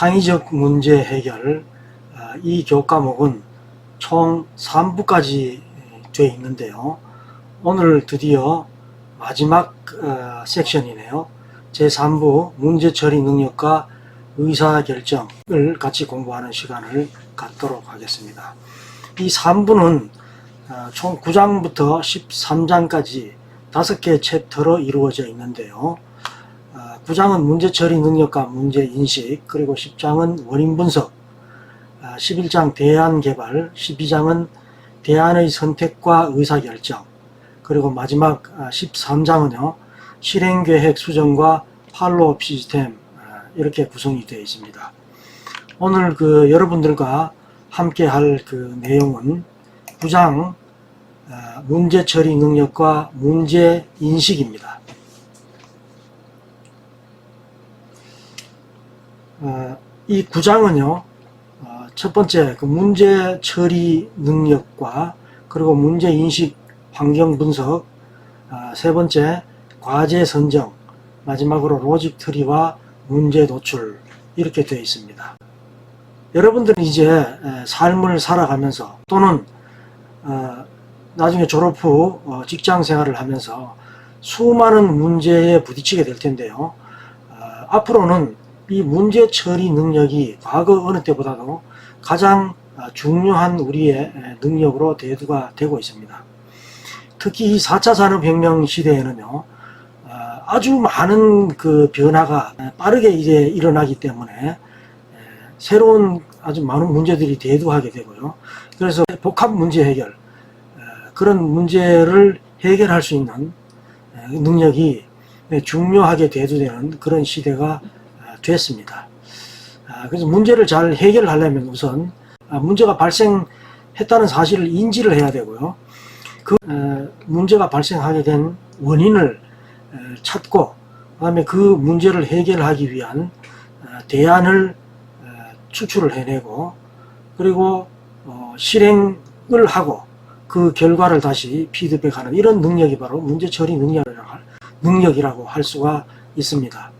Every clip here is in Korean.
창의적 문제 해결, 이 교과목은 총 3부까지 되어 있는데요. 오늘 드디어 마지막 섹션이네요. 제3부 문제처리 능력과 의사결정을 같이 공부하는 시간을 갖도록 하겠습니다. 이 3부는 총 9장부터 13장까지 5개 챕터로 이루어져 있는데요. 9장은 문제처리 능력과 문제인식, 그리고 10장은 원인분석, 11장 대안개발, 12장은 대안의 선택과 의사결정, 그리고 마지막 13장은요 실행계획 수정과 팔로업 시스템, 이렇게 구성이 되어 있습니다. 오늘 여러분들과 함께 할 내용은 9장 문제처리 능력과 문제인식입니다. 이 9장은요 첫 번째 문제처리 능력과 그리고 문제인식 환경 분석, 세 번째 과제 선정, 마지막으로 로직 트리와 문제 도출, 이렇게 되어 있습니다. 여러분들은 이제 삶을 살아가면서 또는 나중에 졸업 후 직장 생활을 하면서 수많은 문제에 부딪히게 될 텐데요. 앞으로는 이 문제 처리 능력이 과거 어느 때보다도 가장 중요한 우리의 능력으로 대두가 되고 있습니다. 특히 이 4차 산업혁명 시대에는요, 아주 많은 변화가 빠르게 이제 일어나기 때문에 새로운 아주 많은 문제들이 대두하게 되고요. 그래서 복합 문제 해결, 그런 문제를 해결할 수 있는 능력이 중요하게 대두되는 그런 시대가 됐습니다. 그래서 문제를 잘 해결하려면 우선 문제가 발생했다는 사실을 인지를 해야 되고요. 문제가 발생하게 된 원인을 찾고, 그 다음에 그 문제를 해결하기 위한 대안을 추출을 해내고, 그리고 실행을 하고 그 결과를 다시 피드백하는 이런 능력이 바로 문제처리 능력이라고 할 수가 있습니다.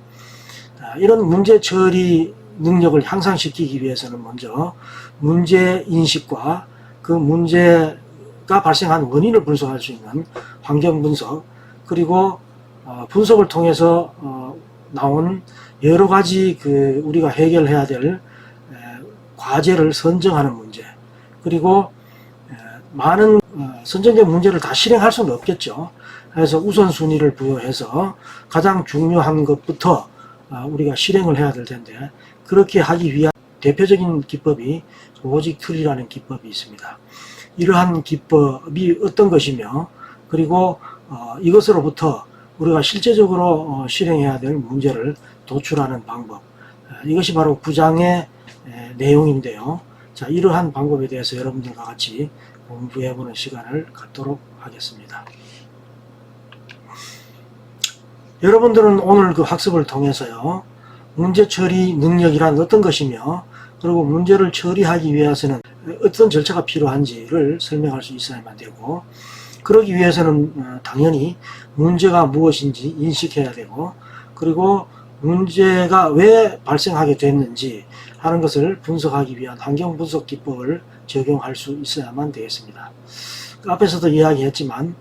이런 문제처리 능력을 향상시키기 위해서는 먼저 문제인식과 그 문제가 발생한 원인을 분석할 수 있는 환경분석, 그리고 분석을 통해서 나온 여러 가지 우리가 해결해야 될 과제를 선정하는 문제, 그리고 많은 선정된 문제를 다 실행할 수는 없겠죠. 그래서 우선순위를 부여해서 가장 중요한 것부터 우리가 실행을 해야 될 텐데, 그렇게 하기 위한 대표적인 기법이 로직 트리라는 기법이 있습니다. 이러한 기법이 어떤 것이며, 그리고 이것으로부터 우리가 실제적으로 실행해야 될 문제를 도출하는 방법, 이것이 바로 9장의 내용인데요. 자, 이러한 방법에 대해서 여러분들과 같이 공부해보는 시간을 갖도록 하겠습니다. 여러분들은 오늘 학습을 통해서요, 문제처리 능력이란 어떤 것이며, 그리고 문제를 처리하기 위해서는 어떤 절차가 필요한지를 설명할 수 있어야만 되고, 그러기 위해서는 당연히 문제가 무엇인지 인식해야 되고, 그리고 문제가 왜 발생하게 됐는지 하는 것을 분석하기 위한 환경분석 기법을 적용할 수 있어야만 되겠습니다. 앞에서도 이야기했지만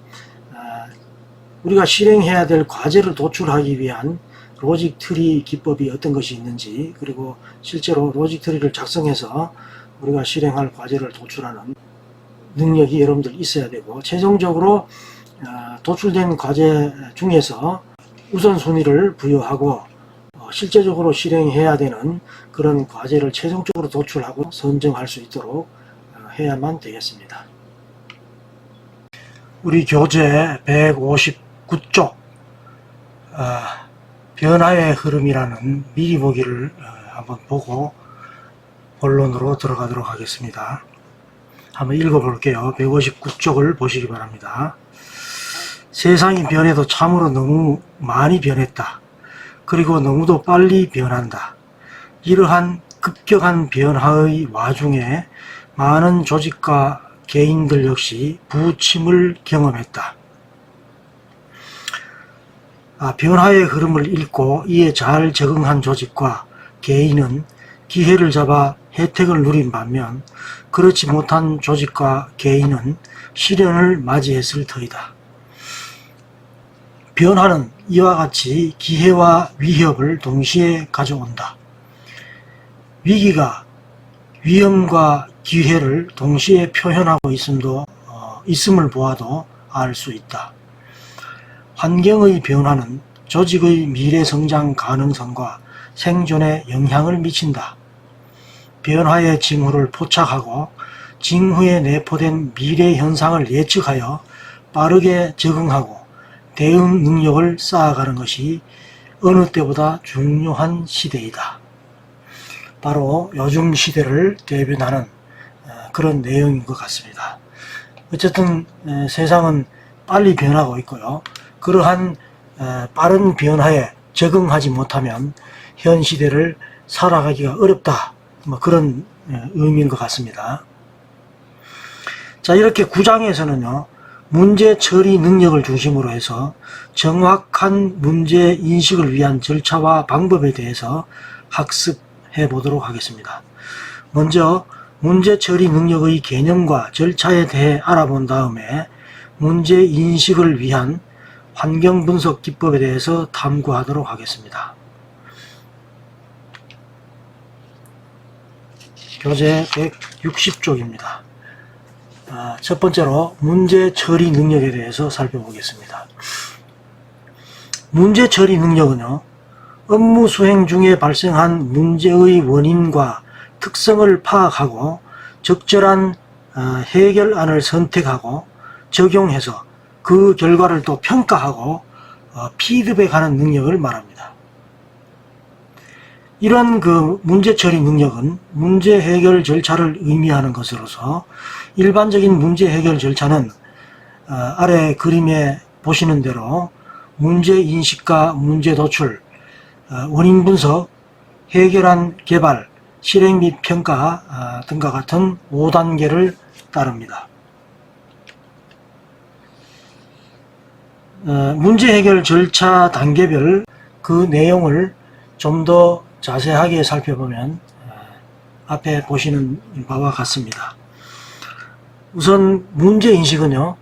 우리가 실행해야 될 과제를 도출하기 위한 로직 트리 기법이 어떤 것이 있는지, 그리고 실제로 로직 트리를 작성해서 우리가 실행할 과제를 도출하는 능력이 여러분들 있어야 되고, 최종적으로 도출된 과제 중에서 우선순위를 부여하고 실제적으로 실행해야 되는 그런 과제를 최종적으로 도출하고 선정할 수 있도록 해야만 되겠습니다. 우리 교재 159쪽 변화의 흐름이라는 미리 보기를 한번 보고 본론으로 들어가도록 하겠습니다. 한번 읽어볼게요. 159쪽을 보시기 바랍니다. 세상이 변해도 참으로 너무 많이 변했다. 그리고 너무도 빨리 변한다. 이러한 급격한 변화의 와중에 많은 조직과 개인들 역시 부침을 경험했다. 변화의 흐름을 읽고 이에 잘 적응한 조직과 개인은 기회를 잡아 혜택을 누린 반면 그렇지 못한 조직과 개인은 시련을 맞이했을 터이다. 변화는 이와 같이 기회와 위협을 동시에 가져온다. 위기가 위험과 기회를 동시에 표현하고 있음을 보아도 알 수 있다. 환경의 변화는 조직의 미래 성장 가능성과 생존에 영향을 미친다. 변화의 징후를 포착하고 징후에 내포된 미래 현상을 예측하여 빠르게 적응하고 대응 능력을 쌓아가는 것이 어느 때보다 중요한 시대이다. 바로 요즘 시대를 대변하는 그런 내용인 것 같습니다. 어쨌든 세상은 빨리 변하고 있고요. 그러한 빠른 변화에 적응하지 못하면 현 시대를 살아가기가 어렵다. 뭐 그런 의미인 것 같습니다. 자, 이렇게 9장에서는요. 문제 처리 능력을 중심으로 해서 정확한 문제 인식을 위한 절차와 방법에 대해서 학습해 보도록 하겠습니다. 먼저 문제 처리 능력의 개념과 절차에 대해 알아본 다음에 문제 인식을 위한 환경 분석 기법에 대해서 탐구하도록 하겠습니다. 교재 160쪽입니다. 첫 번째로 문제 처리 능력에 대해서 살펴보겠습니다. 문제 처리 능력은요, 업무 수행 중에 발생한 문제의 원인과 특성을 파악하고 적절한 해결안을 선택하고 적용해서 그 결과를 또 평가하고 피드백하는 능력을 말합니다. 이런 그 문제 처리 능력은 문제 해결 절차를 의미하는 것으로서 일반적인 문제 해결 절차는 아래 그림에 보시는 대로 문제 인식과 문제 도출, 원인 분석, 해결안 개발, 실행 및 평가 등과 같은 5단계를 따릅니다. 문제 해결 절차 단계별 그 내용을 좀 더 자세하게 살펴보면 앞에 보시는 바와 같습니다. 우선 문제인식은요,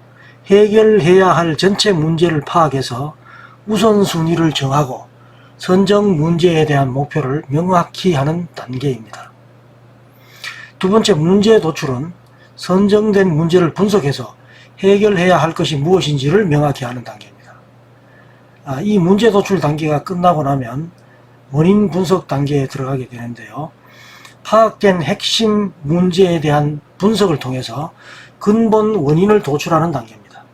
해결해야 할 전체 문제를 파악해서 우선순위를 정하고 선정 문제에 대한 목표를 명확히 하는 단계입니다. 두 번째 문제 도출은 선정된 문제를 분석해서 해결해야 할 것이 무엇인지를 명확히 하는 단계입니다. 이 문제 도출 단계가 끝나고 나면 원인 분석 단계에 들어가게 되는데요. 파악된 핵심 문제에 대한 분석을 통해서 근본 원인을 도출하는 단계입니다.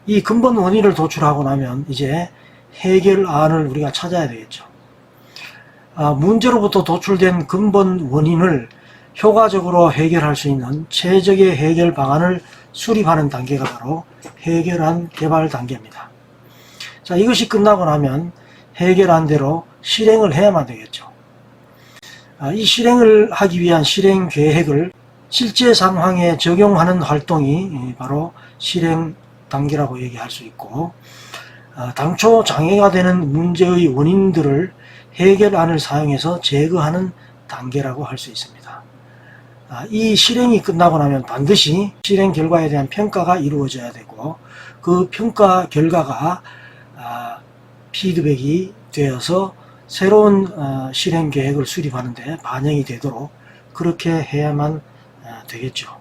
이 근본 원인을 도출하고 나면 이제 해결안을 우리가 찾아야 되겠죠. 문제로부터 도출된 근본 원인을 효과적으로 해결할 수 있는 최적의 해결 방안을 수립하는 단계가 바로 해결안 개발 단계입니다. 자, 이것이 끝나고 나면 해결안대로 실행을 해야만 되겠죠. 이 실행을 하기 위한 실행 계획을 실제 상황에 적용하는 활동이 바로 실행 단계라고 얘기할 수 있고, 당초 장애가 되는 문제의 원인들을 해결안을 사용해서 제거하는 단계라고 할 수 있습니다. 이 실행이 끝나고 나면 반드시 실행 결과에 대한 평가가 이루어져야 되고, 그 평가 결과가 피드백이 되어서 새로운 실행 계획을 수립하는 데 반영이 되도록 그렇게 해야만 되겠죠.